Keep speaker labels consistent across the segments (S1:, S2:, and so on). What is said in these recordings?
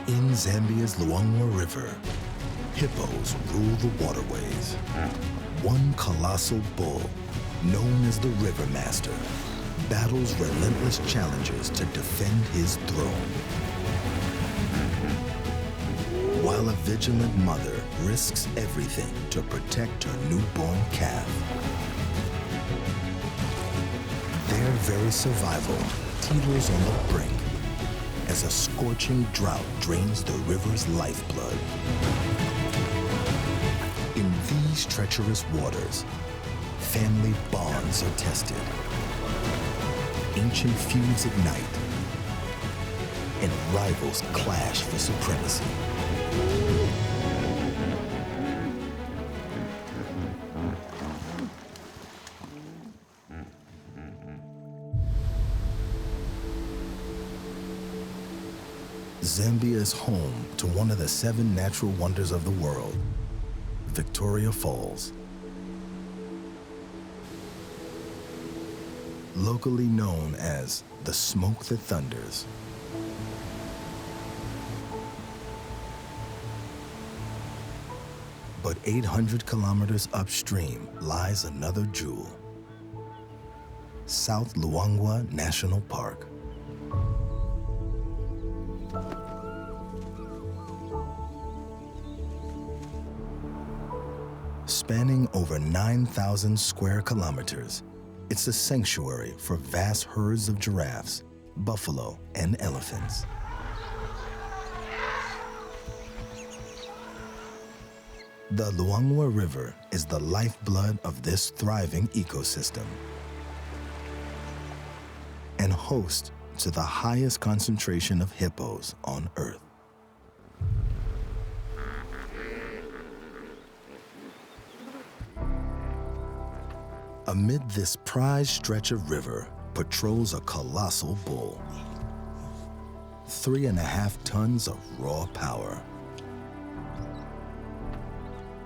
S1: In Zambia's Luangwa River, hippos rule the waterways. One colossal bull, known as the River Master, battles relentless challengers to defend his throne. While a vigilant mother risks everything to protect her newborn calf. Their very survival teeters on the brink as a scorching drought drains the river's lifeblood. In these treacherous waters, family bonds are tested, ancient feuds ignite, and rivals clash for supremacy. Zambia is home to one of the 7 natural wonders of the world, Victoria Falls. Locally known as the smoke that thunders. But 800 kilometers upstream lies another jewel, South Luangwa National Park. Spanning over 9,000 square kilometers, it's a sanctuary for vast herds of giraffes, buffalo, and elephants. The Luangwa River is the lifeblood of this thriving ecosystem and host to the highest concentration of hippos on Earth. Amid this prized stretch of river patrols a colossal bull. 3.5 tons of raw power.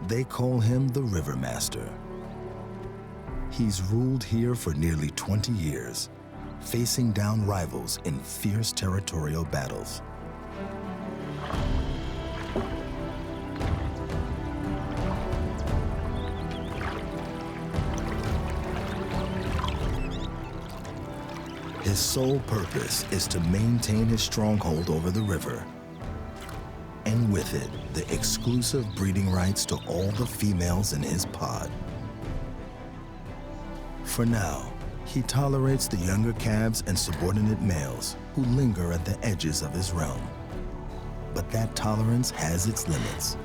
S1: They call him the River Master. He's ruled here for nearly 20 years, facing down rivals in fierce territorial battles. His sole purpose is to maintain his stronghold over the river, and with it, the exclusive breeding rights to all the females in his pod. For now, he tolerates the younger calves and subordinate males who linger at the edges of his realm. But that tolerance has its limits.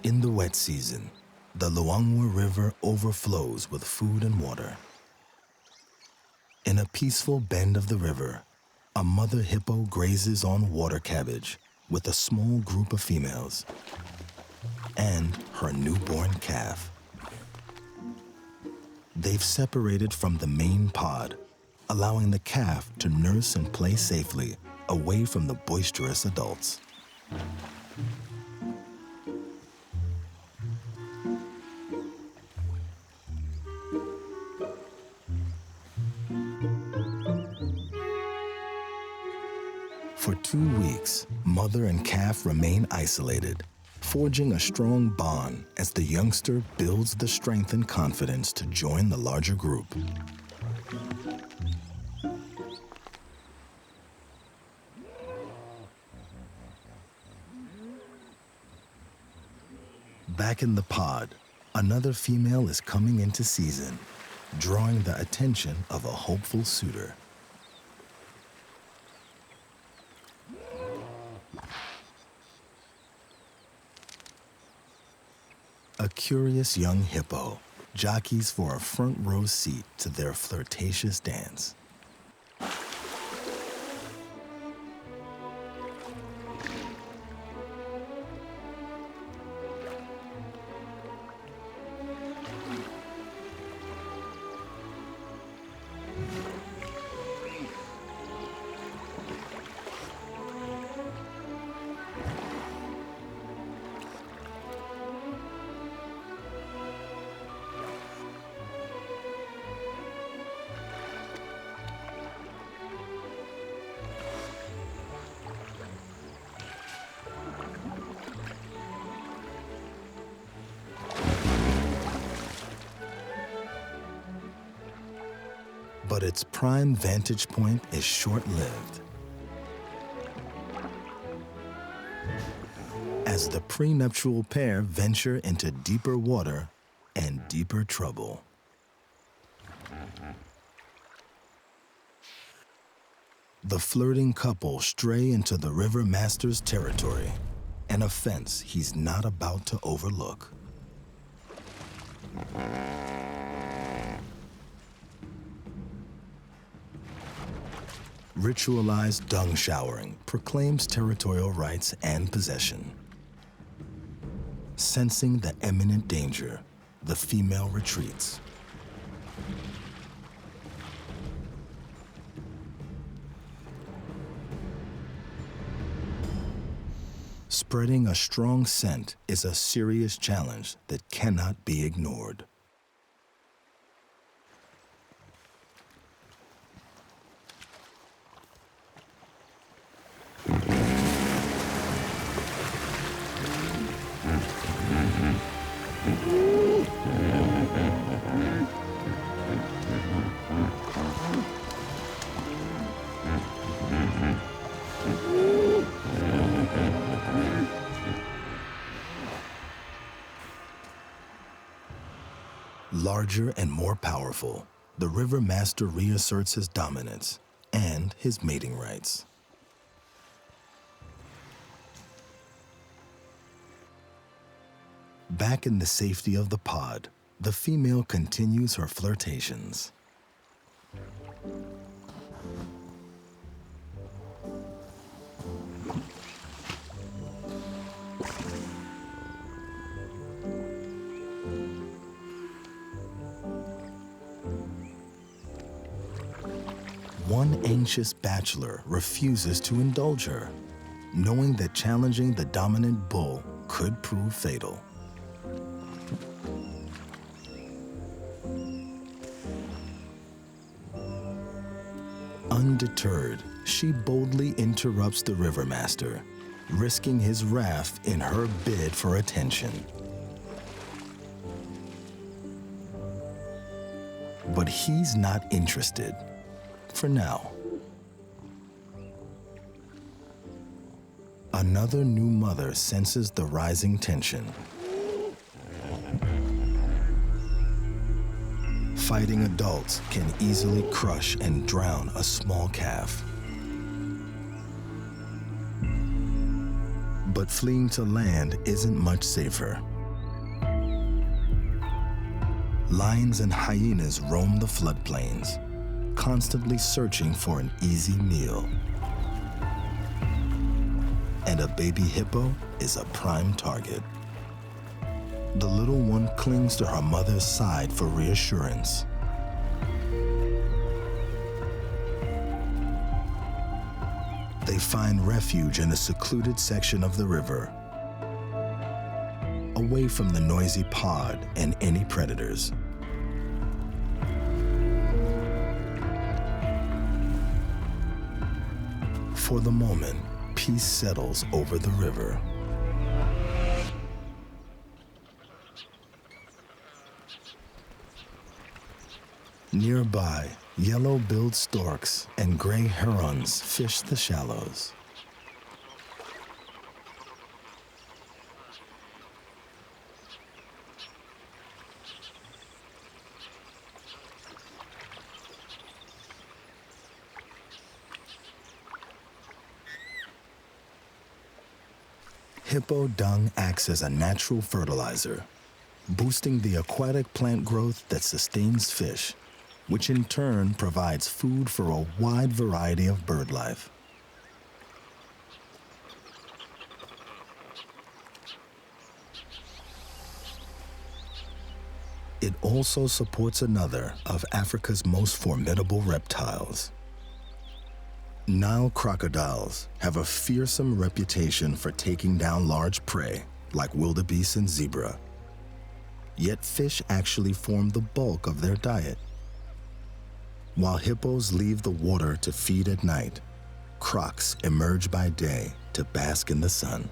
S1: In the wet season, the Luangwa River overflows with food and water. In a peaceful bend of the river, a mother hippo grazes on water cabbage with a small group of females and her newborn calf. They've separated from the main pod, allowing the calf to nurse and play safely away from the boisterous adults. For 2 weeks, mother and calf remain isolated, forging a strong bond as the youngster builds the strength and confidence to join the larger group. Back in the pod, another female is coming into season, drawing the attention of a hopeful suitor. A curious young hippo jockeys for a front row seat to their flirtatious dance. But its prime vantage point is short-lived. As the prenuptial pair venture into deeper water and deeper trouble. The flirting couple stray into the river master's territory, an offense he's not about to overlook. Ritualized dung showering proclaims territorial rights and possession. Sensing the imminent danger, the female retreats. Spreading a strong scent is a serious challenge that cannot be ignored. Larger and more powerful, the River Master reasserts his dominance and his mating rights. Back in the safety of the pod, the female continues her flirtations. One anxious bachelor refuses to indulge her, knowing that challenging the dominant bull could prove fatal. Undeterred, she boldly interrupts the river master, risking his wrath in her bid for attention. But he's not interested. For now. Another new mother senses the rising tension. Fighting adults can easily crush and drown a small calf. But fleeing to land isn't much safer. Lions and hyenas roam the floodplains, constantly searching for an easy meal. And a baby hippo is a prime target. The little one clings to her mother's side for reassurance. They find refuge in a secluded section of the river, away from the noisy pod and any predators. For the moment, peace settles over the river. Nearby, yellow-billed storks and gray herons fish the shallows. Hippo dung acts as a natural fertilizer, boosting the aquatic plant growth that sustains fish, which in turn provides food for a wide variety of bird life. It also supports another of Africa's most formidable reptiles. Nile crocodiles have a fearsome reputation for taking down large prey like wildebeest and zebra. Yet fish actually form the bulk of their diet. While hippos leave the water to feed at night, crocs emerge by day to bask in the sun.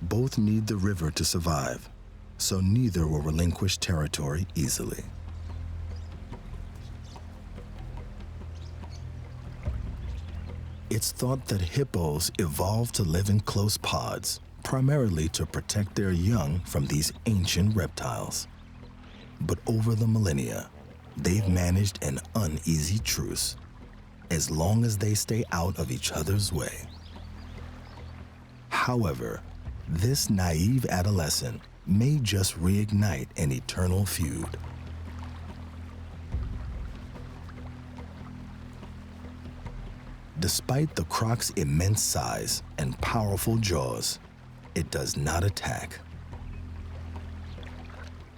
S1: Both need the river to survive, so neither will relinquish territory easily. It's thought that hippos evolved to live in close pods, primarily to protect their young from these ancient reptiles. But over the millennia, they've managed an uneasy truce, as long as they stay out of each other's way. However, this naive adolescent may just reignite an eternal feud. Despite the croc's immense size and powerful jaws, it does not attack.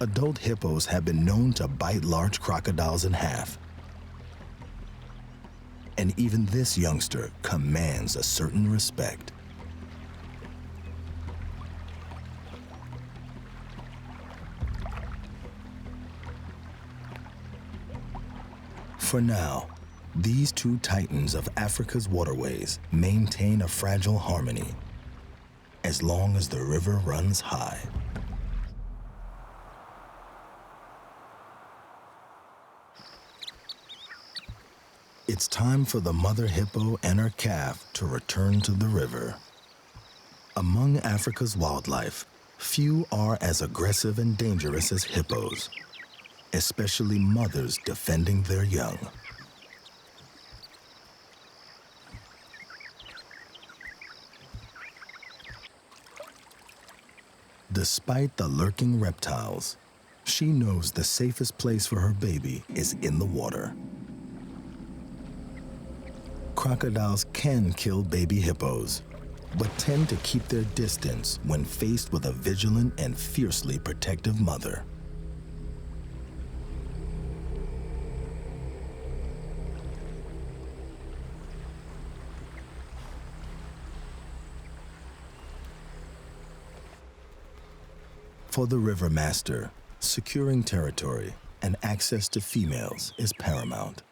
S1: Adult hippos have been known to bite large crocodiles in half. And even this youngster commands a certain respect. For now, these two titans of Africa's waterways maintain a fragile harmony as long as the river runs high. It's time for the mother hippo and her calf to return to the river. Among Africa's wildlife, few are as aggressive and dangerous as hippos, especially mothers defending their young. Despite the lurking reptiles, she knows the safest place for her baby is in the water. Crocodiles can kill baby hippos, but tend to keep their distance when faced with a vigilant and fiercely protective mother. For the river master, securing territory and access to females is paramount.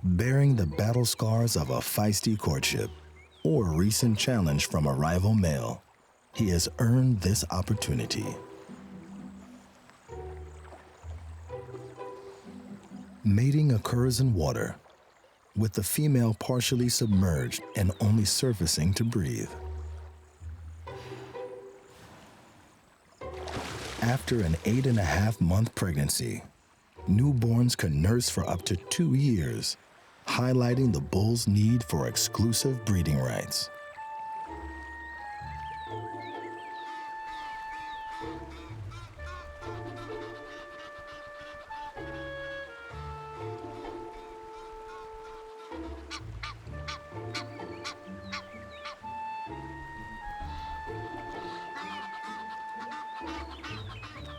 S1: Bearing the battle scars of a feisty courtship or a recent challenge from a rival male, he has earned this opportunity. Mating occurs in water, with the female partially submerged and only surfacing to breathe. After an 8.5-month pregnancy, newborns can nurse for up to 2 years, highlighting the bull's need for exclusive breeding rights.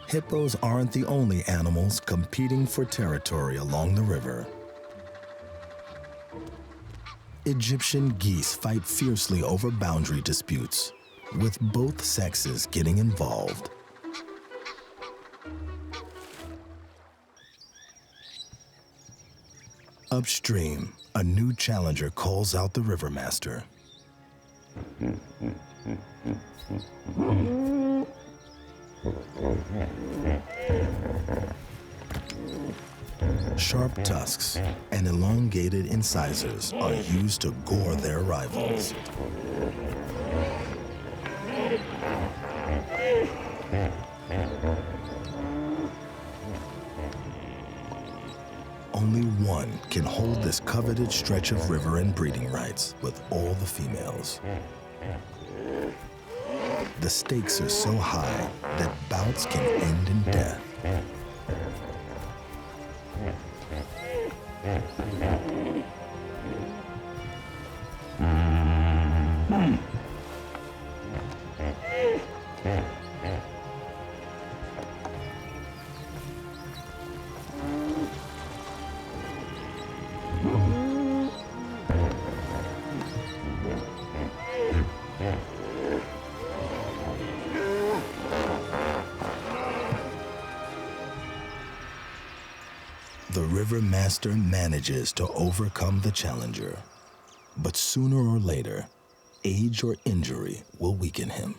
S1: Hippos aren't the only animals competing for territory along the river. Egyptian geese fight fiercely over boundary disputes, with both sexes getting involved. Upstream, a new challenger calls out the river master. Sharp tusks and elongated incisors are used to gore their rivals. Only one can hold this coveted stretch of river and breeding rights with all the females. The stakes are so high that bouts can end in death. The river master manages to overcome the challenger, but sooner or later, age or injury will weaken him.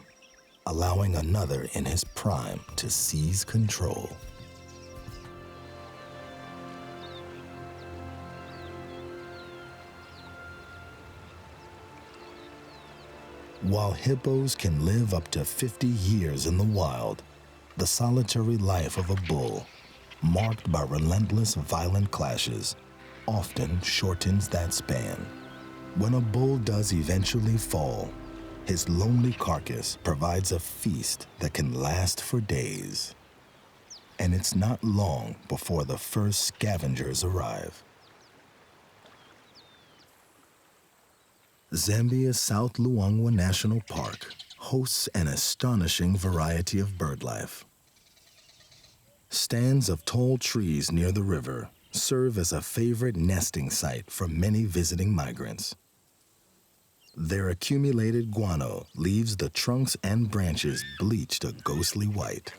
S1: allowing another in his prime to seize control. While hippos can live up to 50 years in the wild, the solitary life of a bull, marked by relentless, violent clashes, often shortens that span. When a bull does eventually fall, his lonely carcass provides a feast that can last for days. And it's not long before the first scavengers arrive. Zambia's South Luangwa National Park hosts an astonishing variety of birdlife. Stands of tall trees near the river serve as a favorite nesting site for many visiting migrants. Their accumulated guano leaves the trunks and branches bleached a ghostly white.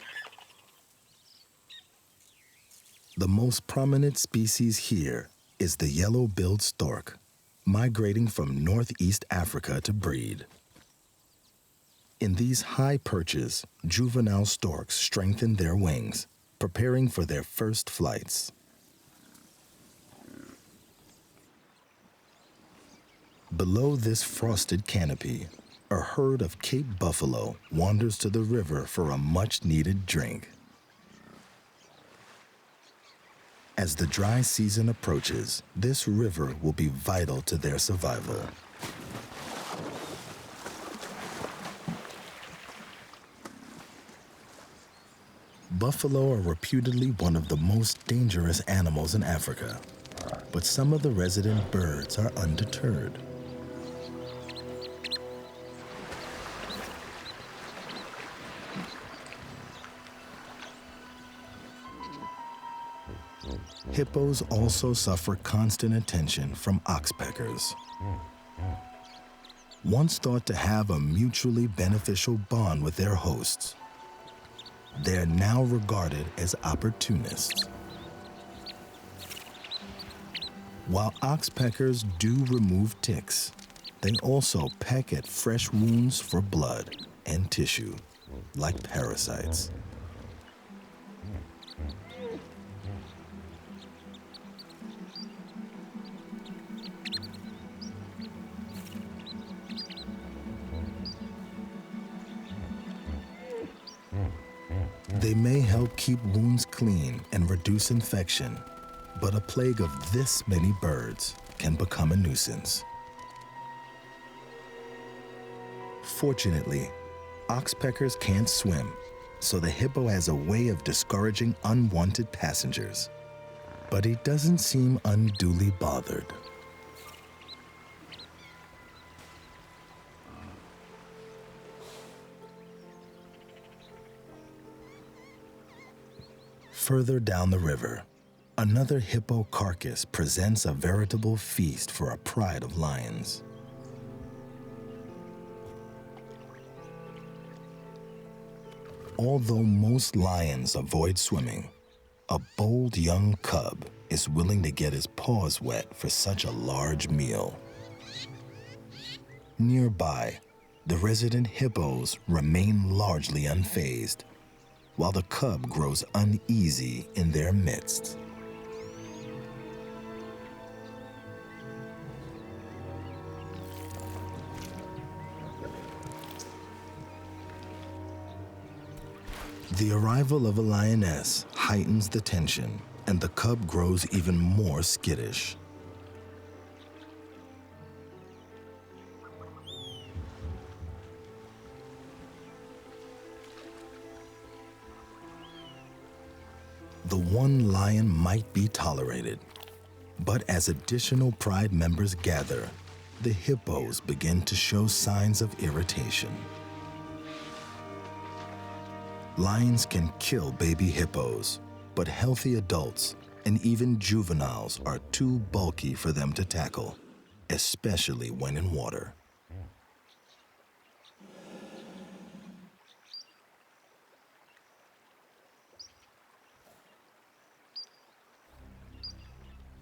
S1: The most prominent species here is the yellow-billed stork, migrating from northeast Africa to breed. In these high perches, juvenile storks strengthen their wings, preparing for their first flights. Below this frosted canopy, a herd of Cape buffalo wanders to the river for a much-needed drink. As the dry season approaches, this river will be vital to their survival. Buffalo are reputedly one of the most dangerous animals in Africa, but some of the resident birds are undeterred. Hippos also suffer constant attention from oxpeckers. Once thought to have a mutually beneficial bond with their hosts, they're now regarded as opportunists. While oxpeckers do remove ticks, they also peck at fresh wounds for blood and tissue, like parasites. They may help keep wounds clean and reduce infection, but a plague of this many birds can become a nuisance. Fortunately, oxpeckers can't swim, so the hippo has a way of discouraging unwanted passengers. But he doesn't seem unduly bothered. Further down the river, another hippo carcass presents a veritable feast for a pride of lions. Although most lions avoid swimming, a bold young cub is willing to get his paws wet for such a large meal. Nearby, the resident hippos remain largely unfazed, while the cub grows uneasy in their midst. The arrival of a lioness heightens the tension, and the cub grows even more skittish. The one lion might be tolerated, but as additional pride members gather, the hippos begin to show signs of irritation. Lions can kill baby hippos, but healthy adults and even juveniles are too bulky for them to tackle, especially when in water.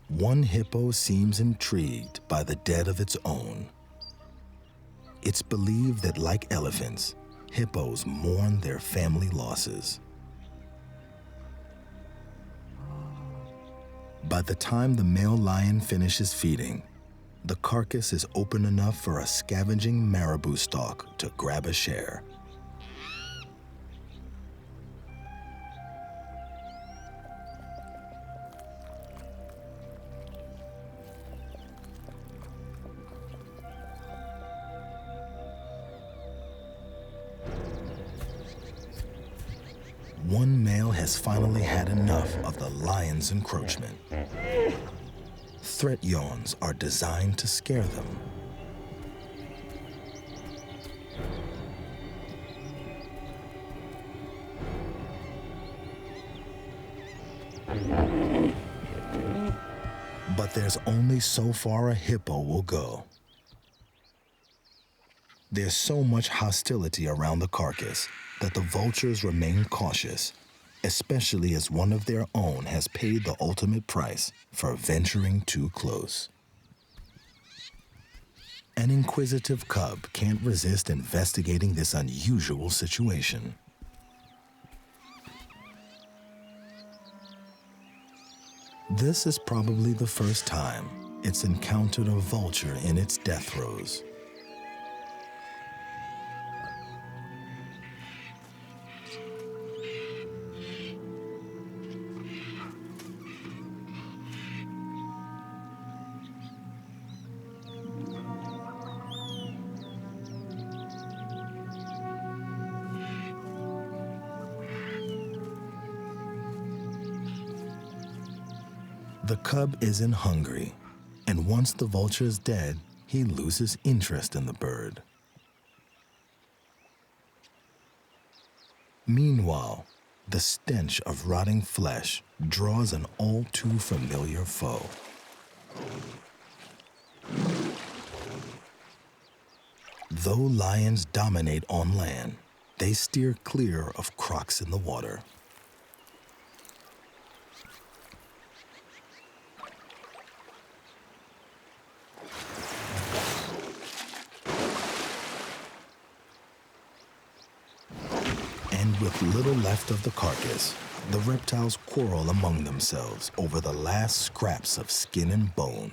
S1: One hippo seems intrigued by the dead of its own. It's believed that, like elephants, hippos mourn their family losses. By the time the male lion finishes feeding, the carcass is open enough for a scavenging marabou stalk to grab a share. One male has finally had enough of the lion's encroachment. Threat yawns are designed to scare them. But there's only so far a hippo will go. There's so much hostility around the carcass that the vultures remain cautious, especially as one of their own has paid the ultimate price for venturing too close. An inquisitive cub can't resist investigating this unusual situation. This is probably the first time it's encountered a vulture in its death throes. The cub isn't hungry, and once the vulture is dead, he loses interest in the bird. Meanwhile, the stench of rotting flesh draws an all too familiar foe. Though lions dominate on land, they steer clear of crocs in the water. And with little left of the carcass, the reptiles quarrel among themselves over the last scraps of skin and bone.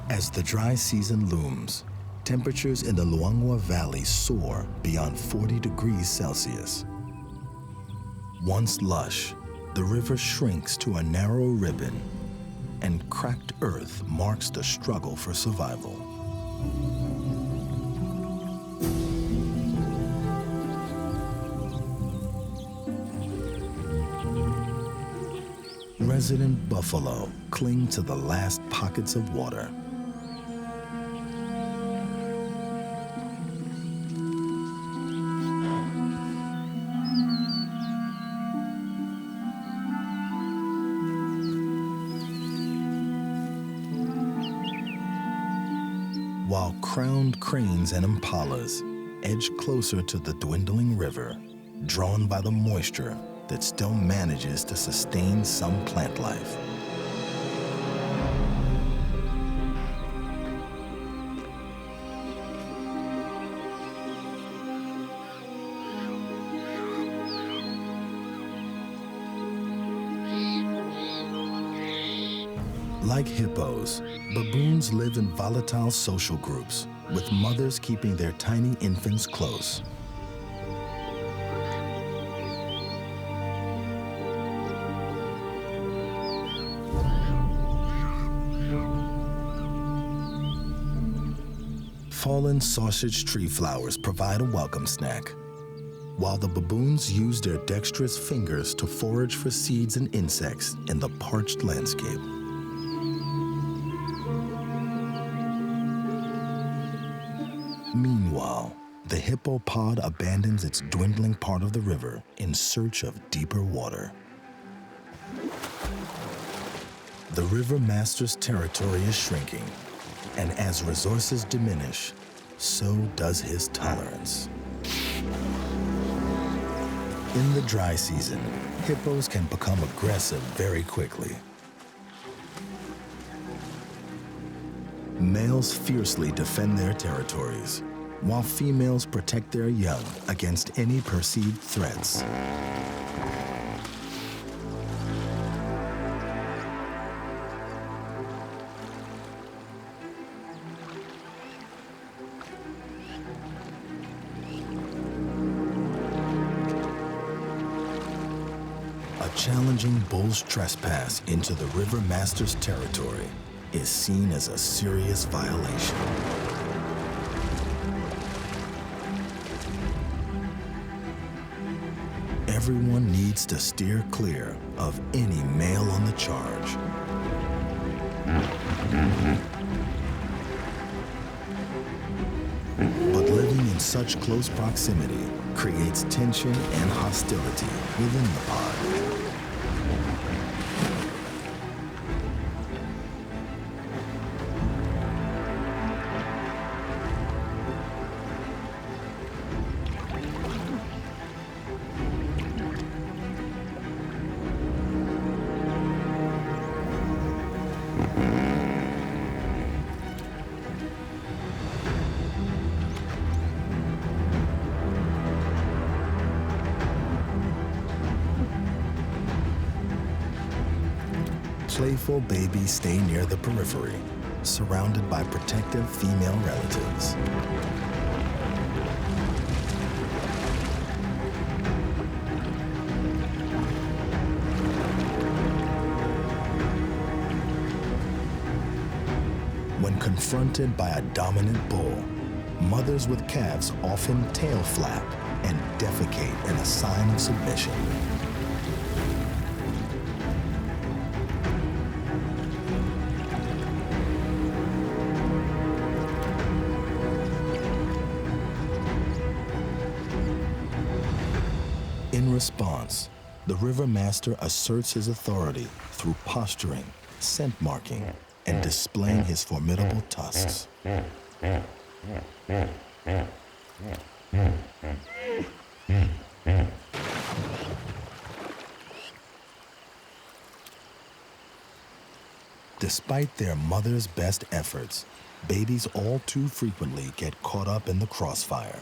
S1: As the dry season looms, temperatures in the Luangwa Valley soar beyond 40 degrees Celsius. Once lush, the river shrinks to a narrow ribbon, and cracked earth marks the struggle for survival. Resident buffalo cling to the last pockets of water. While crowned cranes and impalas edge closer to the dwindling river, drawn by the moisture that still manages to sustain some plant life. Like hippos, baboons live in volatile social groups, with mothers keeping their tiny infants close. Fallen sausage tree flowers provide a welcome snack, while the baboons use their dexterous fingers to forage for seeds and insects in the parched landscape. Meanwhile, the hippopod abandons its dwindling part of the river in search of deeper water. The river master's territory is shrinking, and as resources diminish, so does his tolerance. In the dry season, hippos can become aggressive very quickly. Males fiercely defend their territories, while females protect their young against any perceived threats. A challenging bull's trespass into the river master's territory is seen as a serious violation. Everyone needs to steer clear of any male on the charge. But living in such close proximity creates tension and hostility within the pod. Playful babies stay near the periphery, surrounded by protective female relatives. When confronted by a dominant bull, mothers with calves often tail flap and defecate in a sign of submission. In response, the river master asserts his authority through posturing, scent marking, and displaying his formidable tusks. Despite their mother's best efforts, babies all too frequently get caught up in the crossfire.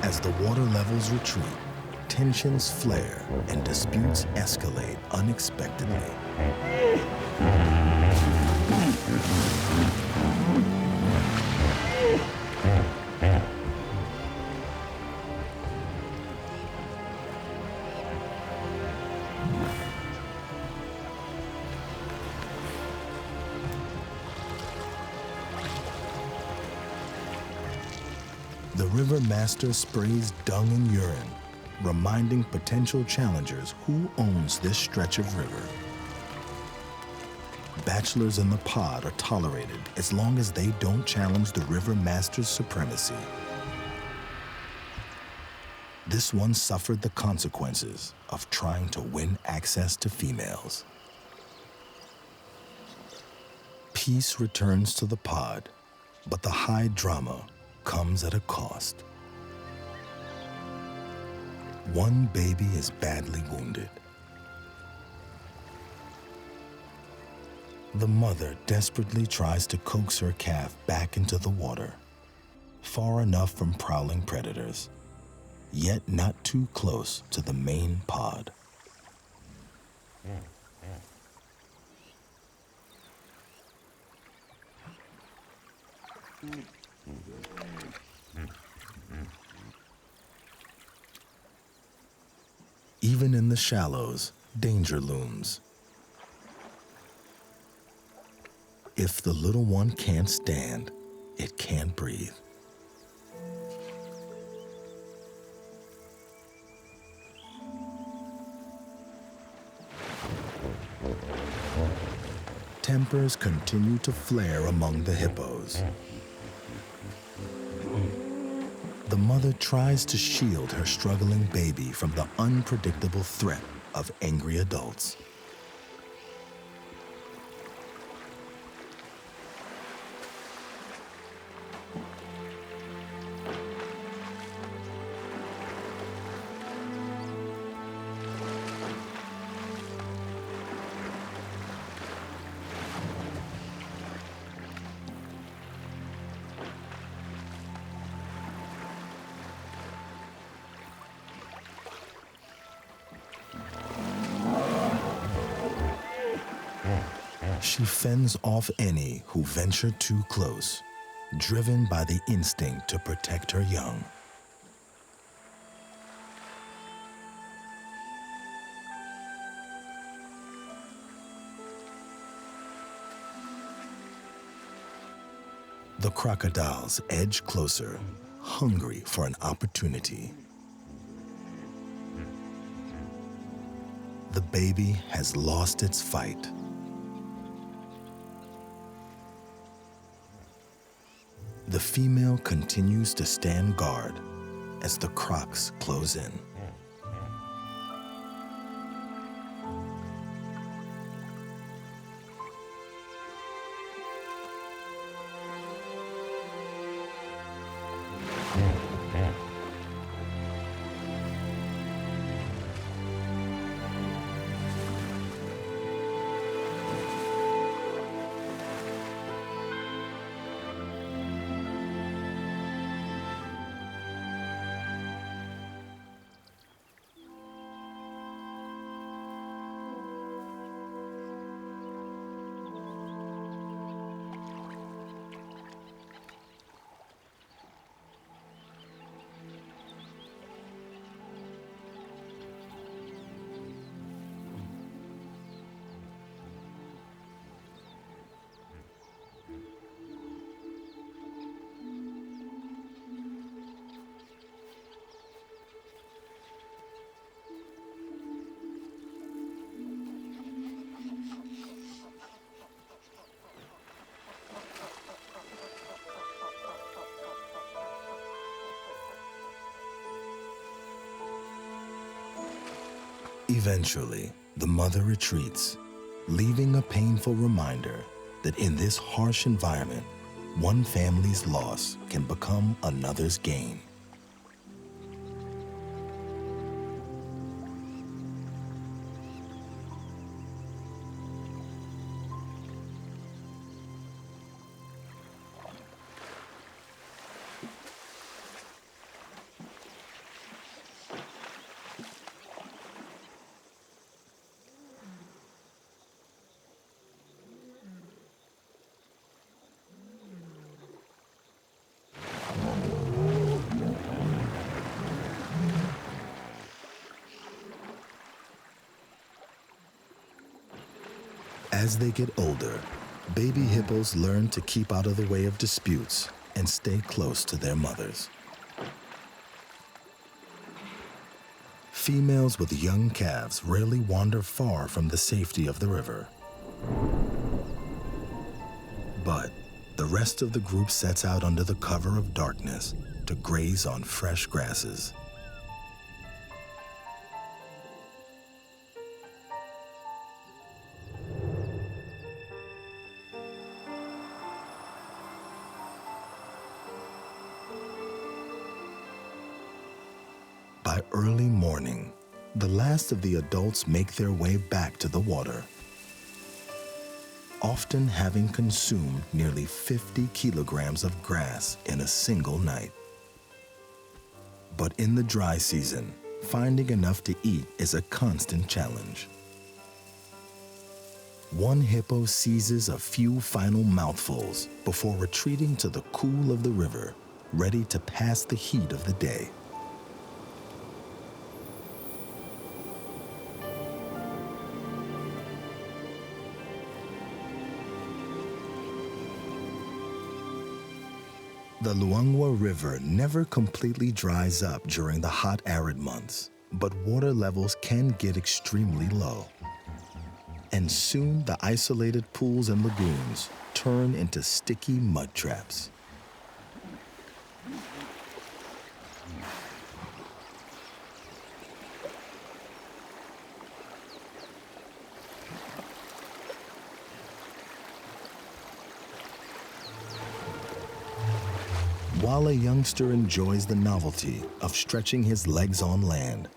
S1: As the water levels retreat, tensions flare and disputes escalate unexpectedly. The river master sprays dung and urine, reminding potential challengers who owns this stretch of river. Bachelors in the pod are tolerated as long as they don't challenge the river master's supremacy. This one suffered the consequences of trying to win access to females. Peace returns to the pod, but the high drama comes at a cost. One baby is badly wounded. The mother desperately tries to coax her calf back into the water, far enough from prowling predators, yet not too close to the main pod. Even in the shallows, danger looms. If the little one can't stand, it can't breathe. Tempers continue to flare among the hippos. The mother tries to shield her struggling baby from the unpredictable threat of angry adults. She fends off any who venture too close, driven by the instinct to protect her young. The crocodiles edge closer, hungry for an opportunity. The baby has lost its fight. The female continues to stand guard as the crocs close in. Eventually, the mother retreats, leaving a painful reminder that in this harsh environment, one family's loss can become another's gain. As they get older, baby hippos learn to keep out of the way of disputes and stay close to their mothers. Females with young calves rarely wander far from the safety of the river. But the rest of the group sets out under the cover of darkness to graze on fresh grasses. By early morning, the last of the adults make their way back to the water, often having consumed nearly 50 kilograms of grass in a single night. But in the dry season, finding enough to eat is a constant challenge. One hippo seizes a few final mouthfuls before retreating to the cool of the river, ready to pass the heat of the day. The Luangwa River never completely dries up during the hot, arid months, but water levels can get extremely low. And soon the isolated pools and lagoons turn into sticky mud traps. While a youngster enjoys the novelty of stretching his legs on land,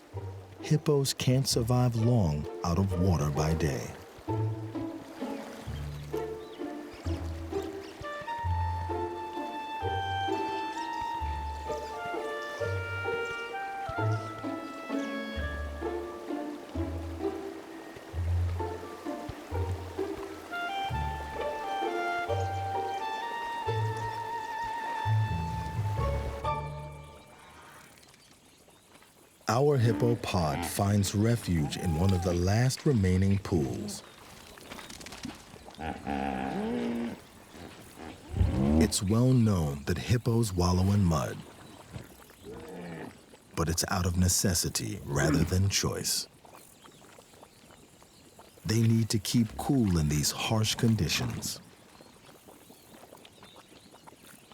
S1: hippos can't survive long out of water by day. Our hippo pod finds refuge in one of the last remaining pools. It's well known that hippos wallow in mud, but it's out of necessity rather than choice. They need to keep cool in these harsh conditions.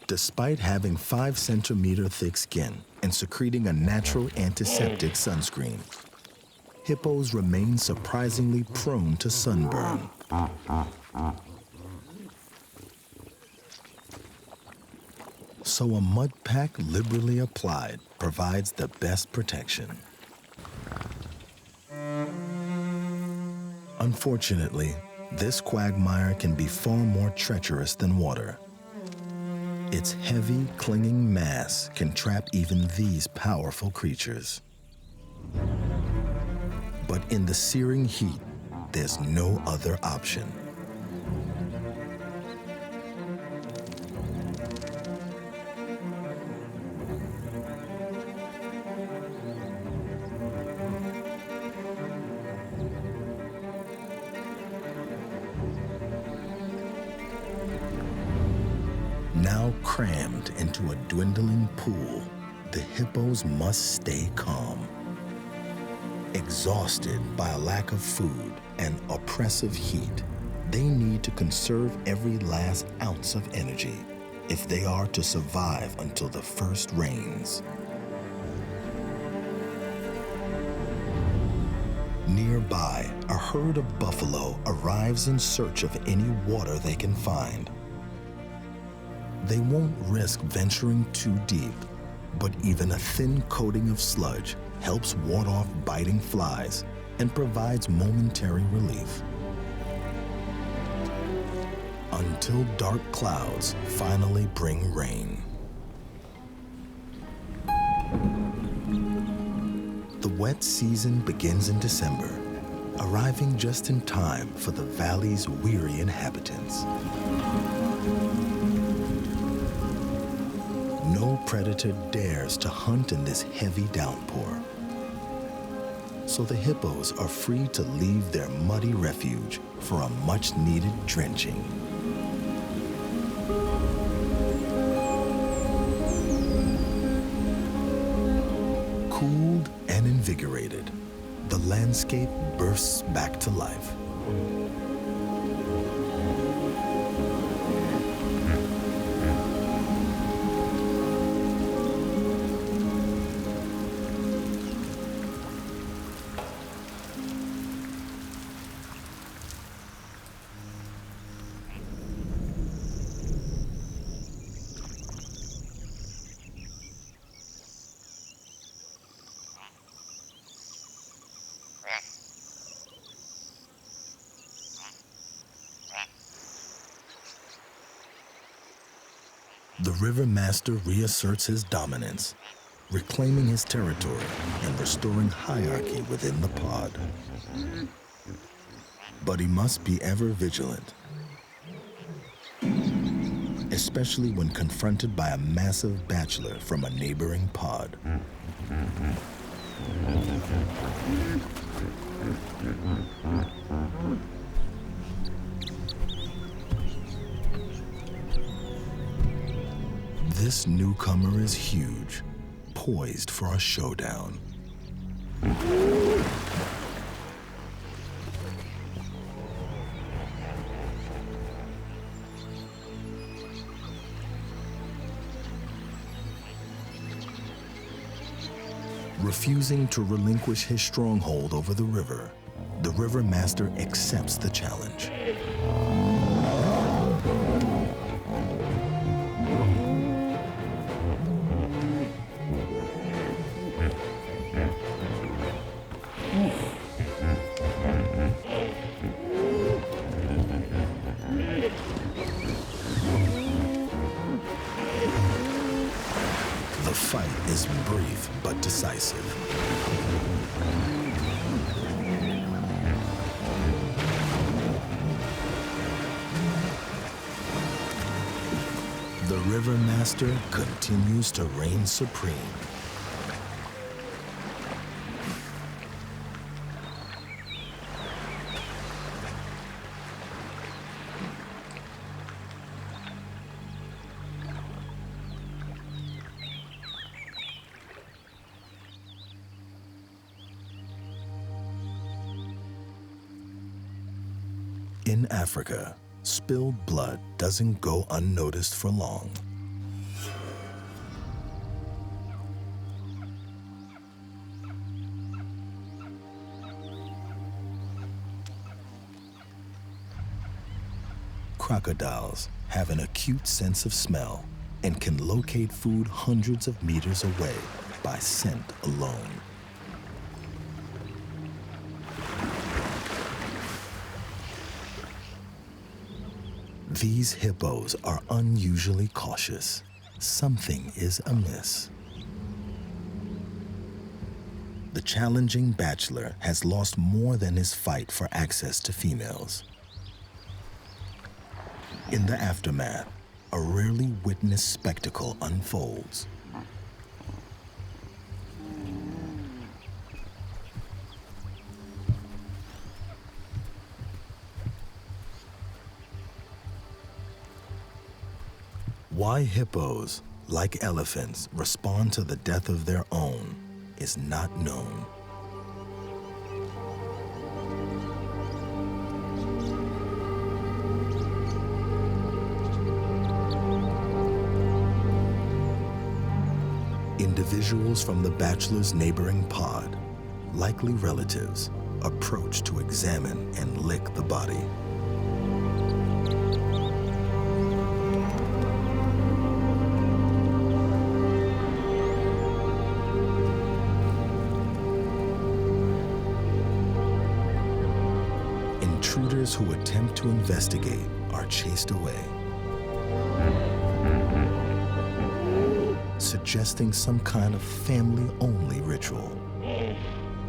S1: Despite having 5-centimeter thick skin and secreting a natural antiseptic sunscreen, hippos remain surprisingly prone to sunburn. So a mud pack liberally applied provides the best protection. Unfortunately, this quagmire can be far more treacherous than water. Its heavy, clinging mass can trap even these powerful creatures. But in the searing heat, there's no other option. Now crammed into a dwindling pool, the hippos must stay calm. Exhausted by a lack of food and oppressive heat, they need to conserve every last ounce of energy if they are to survive until the first rains. Nearby, a herd of buffalo arrives in search of any water they can find. They won't risk venturing too deep, but even a thin coating of sludge helps ward off biting flies and provides momentary relief. Until dark clouds finally bring rain. The wet season begins in December, arriving just in time for the valley's weary inhabitants. No predator dares to hunt in this heavy downpour. So the hippos are free to leave their muddy refuge for a much-needed drenching. Cooled and invigorated, the landscape bursts back to life. The river master reasserts his dominance, reclaiming his territory and restoring hierarchy within the pod. But he must be ever vigilant, especially when confronted by a massive bachelor from a neighboring pod. This newcomer is huge, poised for a showdown. Refusing to relinquish his stronghold over the river master accepts the challenge. The fight is brief but decisive. The river master continues to reign supreme. In Africa, spilled blood doesn't go unnoticed for long. Crocodiles have an acute sense of smell and can locate food hundreds of meters away by scent alone. These hippos are unusually cautious. Something is amiss. The challenging bachelor has lost more than his fight for access to females. In the aftermath, a rarely witnessed spectacle unfolds. Why hippos, like elephants, respond to the death of their own is not known. Individuals from the bachelor's neighboring pod, likely relatives, approach to examine and lick the body. Intruders who attempt to investigate are chased away, suggesting some kind of family-only ritual.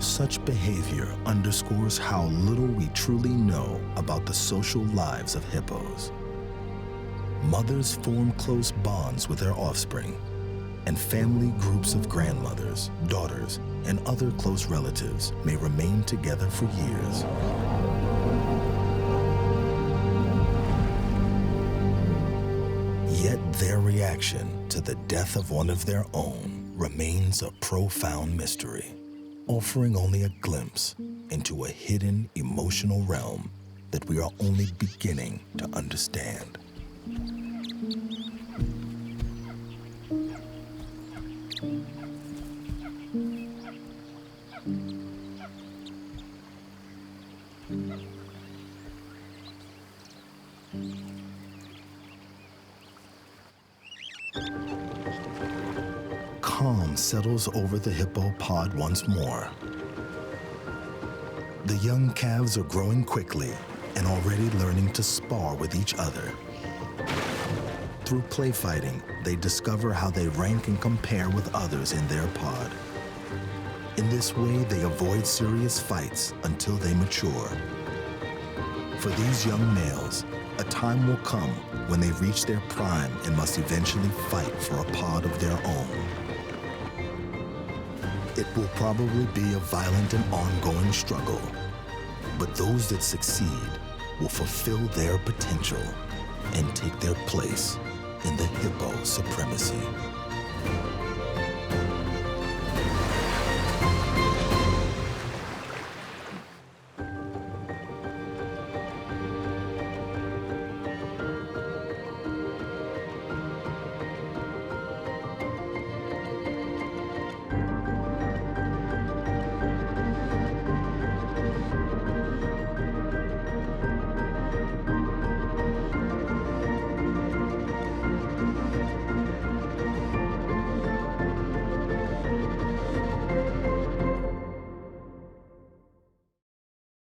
S1: Such behavior underscores how little we truly know about the social lives of hippos. Mothers form close bonds with their offspring, and family groups of grandmothers, daughters, and other close relatives may remain together for years. Yet their reaction to the death of one of their own remains a profound mystery, offering only a glimpse into a hidden emotional realm that we are only beginning to understand. Calm settles over the hippo pod once more. The young calves are growing quickly and already learning to spar with each other. Through play fighting, they discover how they rank and compare with others in their pod. In this way, they avoid serious fights until they mature. For these young males, a time will come when they reach their prime and must eventually fight for a pod of their own. It will probably be a violent and ongoing struggle, but those that succeed will fulfill their potential and take their place in the Hippo Supremacy.